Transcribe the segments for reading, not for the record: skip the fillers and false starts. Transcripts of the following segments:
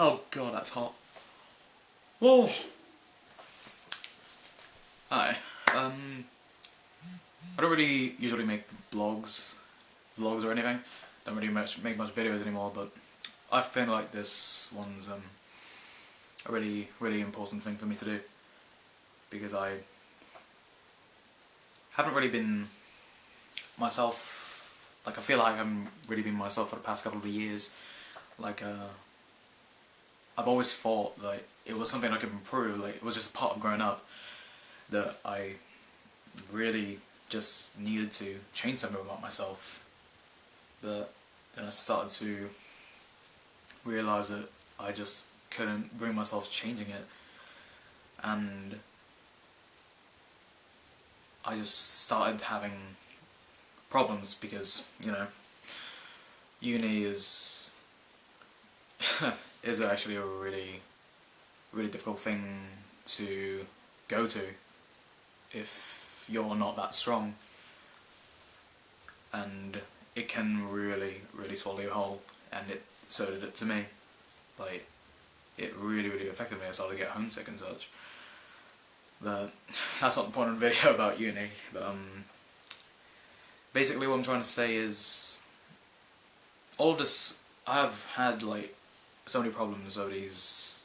Oh god, that's hot. Whoa! Hi. I don't really usually make vlogs or anything. Don't really make much videos anymore, but I feel like this one's a really important thing for me to do, because I haven't really been myself. Like, I feel like I haven't really been myself for the past couple of years. Like, I've always thought like it was something I could improve. Like, it was just a part of growing up that I really just needed to change something about myself. But then I started to realise that I just couldn't bring myself changing it, and I just started having problems because, you know, uni is is actually a really difficult thing to go to if you're not that strong, and it can really swallow you whole, and so did it to me. Like, it really affected me. I started to get homesick and such. But that's not the point of the video about uni. But basically what I'm trying to say is, all of this, I've had like so many problems over these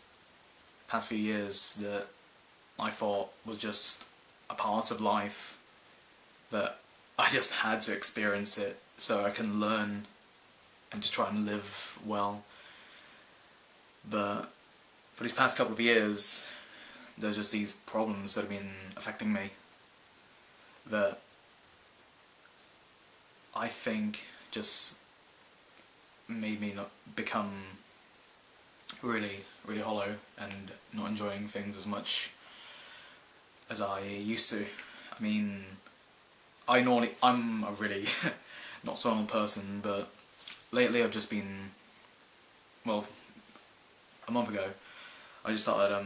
past few years that I thought was just a part of life, that I just had to experience it so I can learn and to try and live well. But for these past couple of years, there's just these problems that have been affecting me that I think just made me not become really hollow and not enjoying things as much as I used to. I mean, I'm a really not so normal person, but lately I've just been, well, a month ago, I just started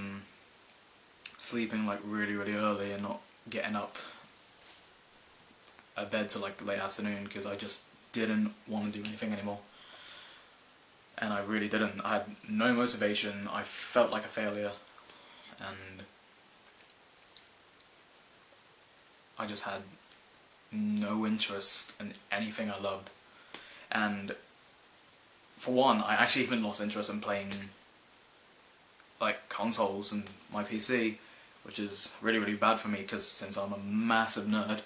sleeping like really early and not getting up at bed till like late afternoon, because I just didn't want to do anything anymore. And I really didn't. I had no motivation. I felt like a failure, and I just had no interest in anything I loved. And for one, I actually even lost interest in playing like consoles and my PC, which is really bad for me, because since I'm a massive nerd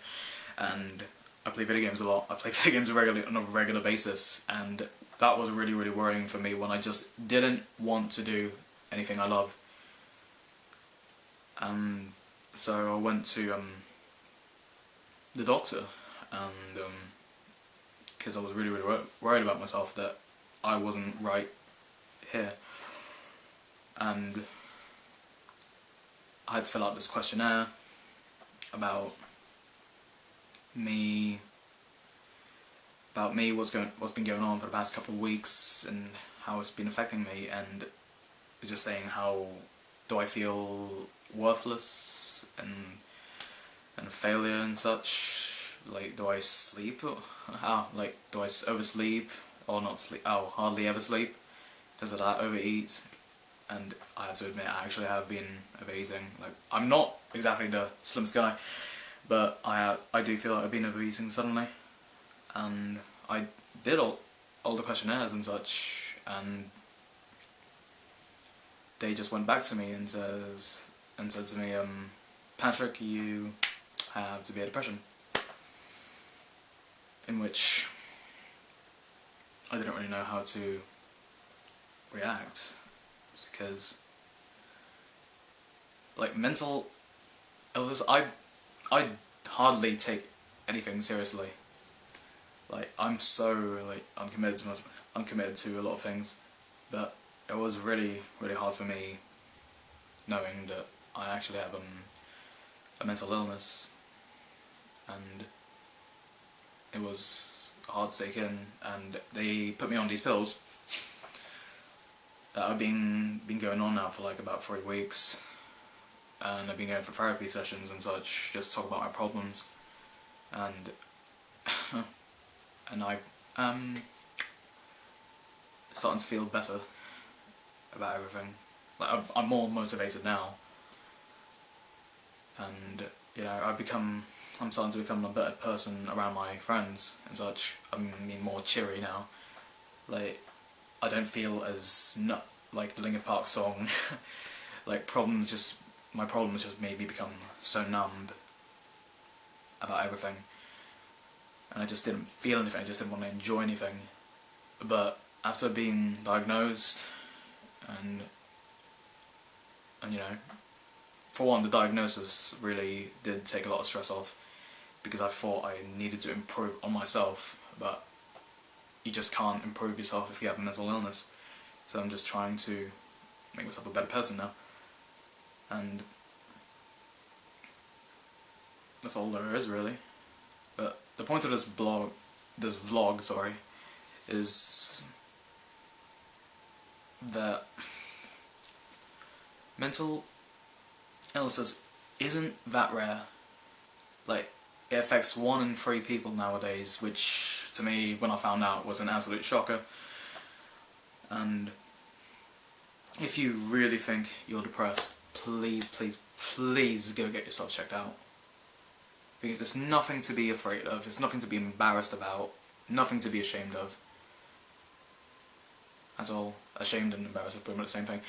and I play video games a lot, I play video games on a regular basis, and that was really worrying for me when I just didn't want to do anything I love. So I went to the doctor, and because I was really worried about myself, that I wasn't right here, and I had to fill out this questionnaire about me, what's been going on for the past couple of weeks and how it's been affecting me, and it's just saying, how do I feel worthless and a failure and such. Like, do I sleep? Like, do I oversleep or not sleep? Oh, hardly ever sleep because of that, overeat. And I have to admit, I actually have been overeating. Like, I'm not exactly the slimmest guy, but I do feel like I've been overeating suddenly. And I did all the questionnaires and such, and they just went back to me and said to me, Patrick, you have severe depression. In which I didn't really know how to react, because like mental illness, I hardly take anything seriously. Like, I'm so like uncommitted to a lot of things, but it was really hard for me knowing that I actually have a mental illness, and it was hard to take in. And they put me on these pills that have been going on now for like about 3 weeks, and I've been going for therapy sessions and such, just to talk about my problems, and and I starting to feel better about everything. Like, I'm more motivated now, and you know, I'm starting to become a better person around my friends and such. I mean, more cheery now. Like, I don't feel as like the Linkin Park song. Like, my problems just made me become so numb about everything, and I just didn't feel anything. I just didn't want to enjoy anything. But after being diagnosed, and you know, for one, the diagnosis really did take a lot of stress off, because I thought I needed to improve on myself, but you just can't improve yourself if you have a mental illness. So I'm just trying to make myself a better person now, and that's all there is really. But the point of this vlog, sorry, is that mental illnesses isn't that rare. Like, it affects 1 in 3 people nowadays, which to me, when I found out, was an absolute shocker. And if you really think you're depressed, please, please, please go get yourself checked out. Because there's nothing to be afraid of, there's nothing to be embarrassed about, nothing to be ashamed of. At all. Ashamed and embarrassed are pretty much the same thing.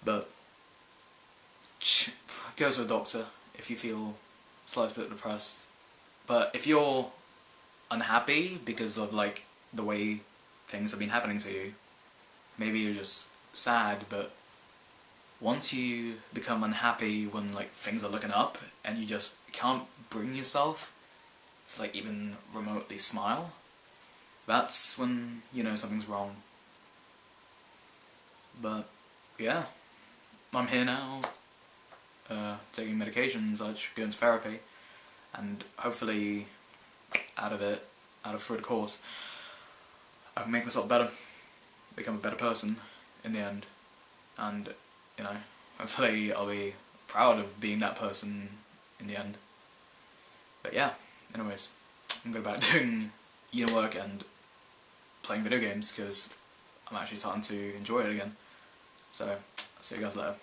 But go to a doctor if you feel slightly bit depressed. But if you're unhappy because of like the way things have been happening to you, maybe you're just sad, but once you become unhappy when like things are looking up and you just can't bring yourself to like even remotely smile, that's when you know something's wrong. But yeah, I'm here now, taking medication, such, going to therapy, and hopefully through the course, I can make myself better, become a better person in the end, and you know, hopefully I'll be proud of being that person in the end. But yeah, anyways, I'm going back doing uni work and playing video games because I'm actually starting to enjoy it again. So, I'll see you guys later.